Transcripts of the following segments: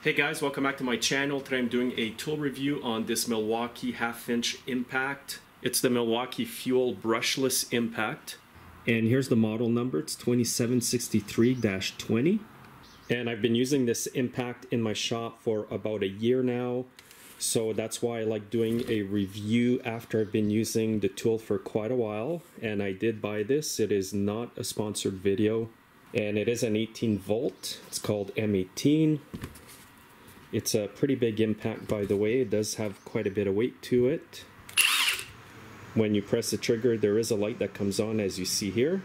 Hey guys, welcome back to my channel. Today I'm doing a tool review on this Milwaukee half-inch impact. It's the Milwaukee FUEL brushless impact. And here's the model number, it's 2763-20. And I've been using this impact in my shop for about a year now. So that's why I like doing a review after I've been using the tool for quite a while. And I did buy this. It is not a sponsored video. And it is an 18 volt. It's called M18. It's a pretty big impact, by the way. It does have quite a bit of weight to it. When you press the trigger, there is a light that comes on, as you see here.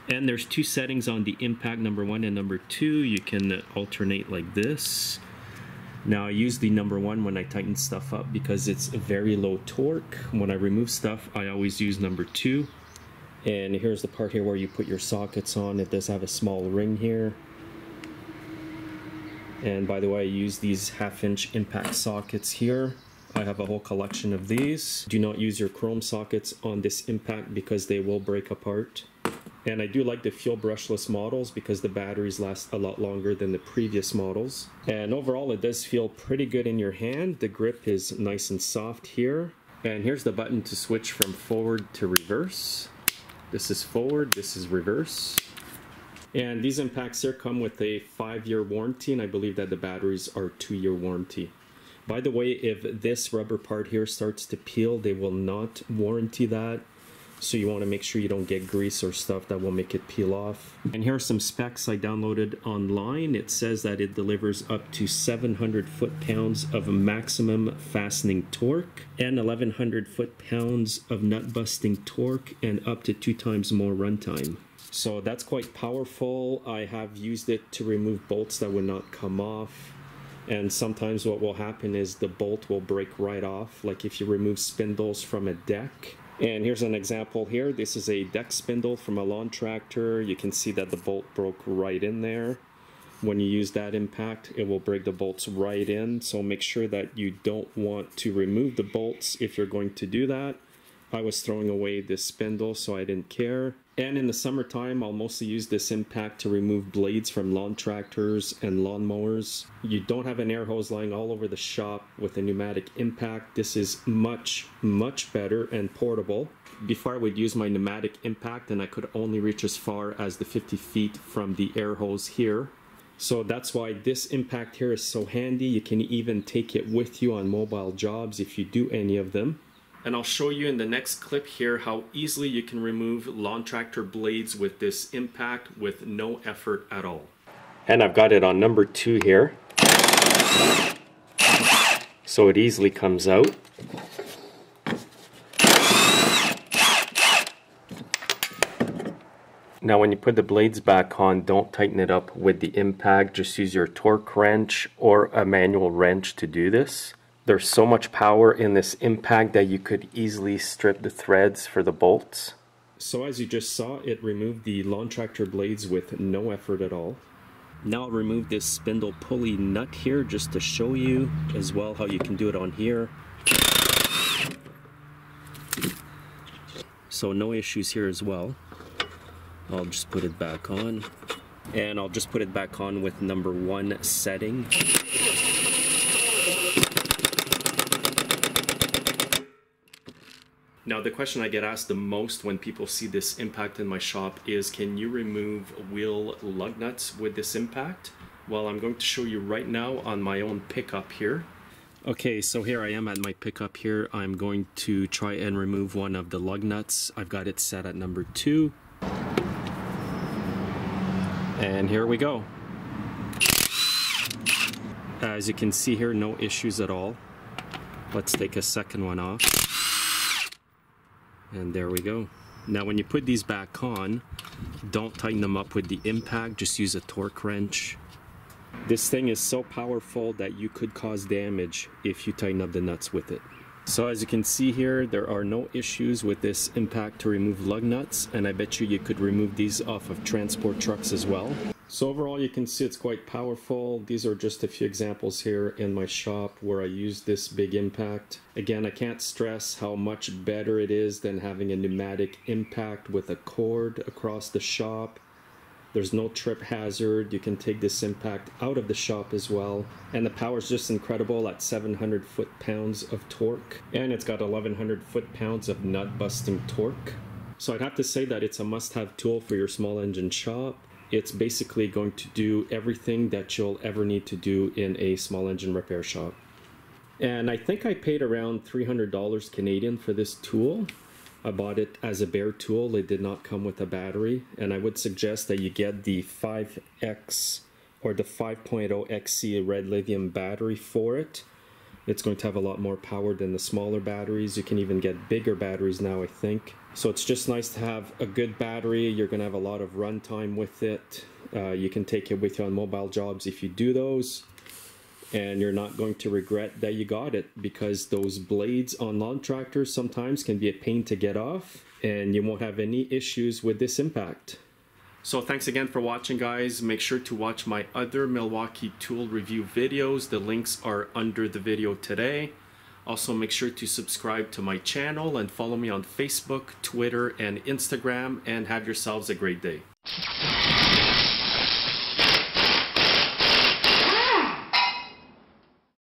And there's two settings on the impact, number 1 and number 2. You can alternate like this. Now I use the number 1 when I tighten stuff up because it's a very low torque. When I remove stuff, I always use number 2. And here's the part here where you put your sockets on. It does have a small ring here. And by the way, I use these half-inch impact sockets here. I have a whole collection of these. Do not use your chrome sockets on this impact because they will break apart. And I do like the FUEL brushless models because the batteries last a lot longer than the previous models. And overall, it does feel pretty good in your hand. The grip is nice and soft here. And here's the button to switch from forward to reverse. This is forward, this is reverse. And these impacts here come with a 5-year warranty, and I believe that the batteries are 2-year warranty. By the way, if this rubber part here starts to peel, they will not warranty that. So you want to make sure you don't get grease or stuff that will make it peel off. And here are some specs I downloaded online. It says that it delivers up to 700 foot-pounds of maximum fastening torque and 1100 foot-pounds of nut-busting torque and up to 2 times more runtime. So that's quite powerful. I have used it to remove bolts that would not come off. And sometimes what will happen is the bolt will break right off, like if you remove spindles from a deck. And here's an example here. This is a deck spindle from a lawn tractor. You can see that the bolt broke right in there. When you use that impact, it will break the bolts right in. So make sure that you don't want to remove the bolts if you're going to do that. I was throwing away this spindle, so I didn't care. And in the summertime, I'll mostly use this impact to remove blades from lawn tractors and lawnmowers. You don't have an air hose lying all over the shop with a pneumatic impact. This is much, much better and portable. Before I would use my pneumatic impact and I could only reach as far as the 50 feet from the air hose here. So that's why this impact here is so handy. You can even take it with you on mobile jobs if you do any of them. And I'll show you in the next clip here how easily you can remove lawn tractor blades with this impact with no effort at all. And I've got it on number 2 here. So it easily comes out. Now when you put the blades back on, don't tighten it up with the impact. Just use your torque wrench or a manual wrench to do this. There's so much power in this impact that you could easily strip the threads for the bolts. So as you just saw, it removed the lawn tractor blades with no effort at all. Now I'll remove this spindle pulley nut here just to show you as well how you can do it on here. So no issues here as well. I'll just put it back on. And I'll just put it back on with number 1 setting. Now the question I get asked the most when people see this impact in my shop is, can you remove wheel lug nuts with this impact? Well, I'm going to show you right now on my own pickup here. Okay, so here I am at my pickup here. I'm going to try and remove one of the lug nuts. I've got it set at number 2. And here we go. As you can see here, no issues at all. Let's take a second one off. And there we go. Now when you put these back on, don't tighten them up with the impact, just use a torque wrench. This thing is so powerful that you could cause damage if you tighten up the nuts with it. So as you can see here, there are no issues with this impact to remove lug nuts, and I bet you could remove these off of transport trucks as well. So overall you can see it's quite powerful. These are just a few examples here in my shop where I use this big impact. Again, I can't stress how much better it is than having a pneumatic impact with a cord across the shop. There's no trip hazard. You can take this impact out of the shop as well. And the power is just incredible at 700 foot-pounds of torque. And it's got 1100 foot-pounds of nut-busting torque. So I'd have to say that it's a must-have tool for your small engine shop. It's basically going to do everything that you'll ever need to do in a small engine repair shop. And I think I paid around $300 Canadian for this tool. I bought it as a bare tool. It did not come with a battery, and I would suggest that you get the 5X or the 5.0 XC red lithium battery for it. It's going to have a lot more power than the smaller batteries. You can even get bigger batteries now, I think. So it's just nice to have a good battery. You're going to have a lot of runtime with it. You can take it with you on mobile jobs if you do those. And you're not going to regret that you got it, because those blades on lawn tractors sometimes can be a pain to get off, and you won't have any issues with this impact. So thanks again for watching, guys. Make sure to watch my other Milwaukee tool review videos. The links are under the video today. Also, make sure to subscribe to my channel and follow me on Facebook, Twitter, and Instagram, and have yourselves a great day.